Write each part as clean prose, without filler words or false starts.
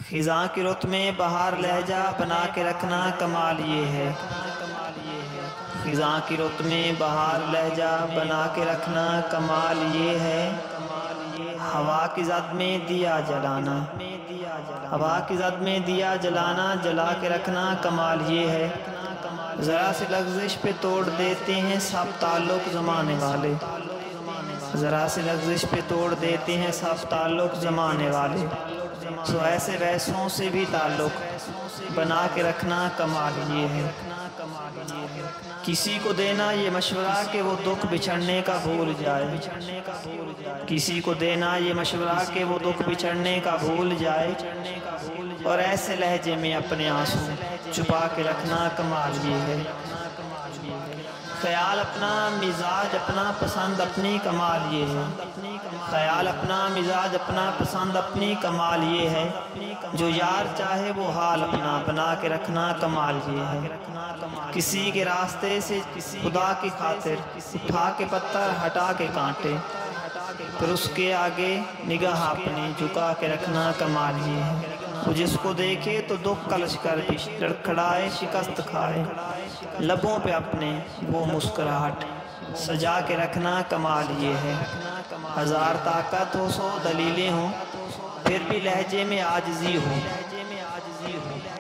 خزاں کی رت میں بہار لہجہ بنا کے رکھنا کمال یہ ہے۔ خزاں کی رت میں بہار لہجہ بنا کے رکھنا کمال یہ ہے۔ ہوا کی زد میں دیا جلانا، ہوا کی زد میں دیا جلانا، جلا کے رکھنا کمال یہ ہے۔ ذرا سی لغزش پہ توڑ دیتے ہیں سب تعلق زمانے والے، ذرا سی لغزش پہ توڑ دیتے ہیں سب تعلق زمانے والے۔ سو ایسے ویسوں سے بھی تعلق بنا کے رکھنا کمال یہ ہے۔ کسی کو دینا یہ مشورہ کہ وہ دکھ بچھڑنے کا بھول جائے، کسی کو دینا یہ مشورہ کہ وہ دکھ بچھڑنے کا بھول جائے، اور ایسے لہجے میں اپنے آنسو چھپا کے رکھنا کمال یہ ہے۔ خیال اپنا مزاج اپنا پسند اپنی کمال یہ ہے، خیال اپنا مزاج اپنا پسند اپنی کمال یہ ہے۔ جو یار چاہے وہ حال اپنا بنا کے رکھنا کمال یہ ہے۔ کسی کے راستے سے خدا کی خاطر اٹھا کے پتھر ہٹا کے کانٹے، پھر اس کے آگے نگاہ اپنی جھکا کے رکھنا کمال یہ ہے۔ وہ جس کو دیکھے تو دکھ کا لشکر بھی لڑکھڑائے شکست کھائے، لبوں پہ اپنے وہ مسکراہٹ سجا کے رکھنا کمال یہ ہے۔ ہزار طاقت ہو سو دلیلیں ہوں پھر بھی لہجے میں عاجزی ہو،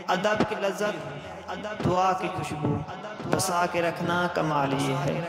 ادب کی لذت دعا کی خوشبو بسا کے رکھنا کمال یہ ہے۔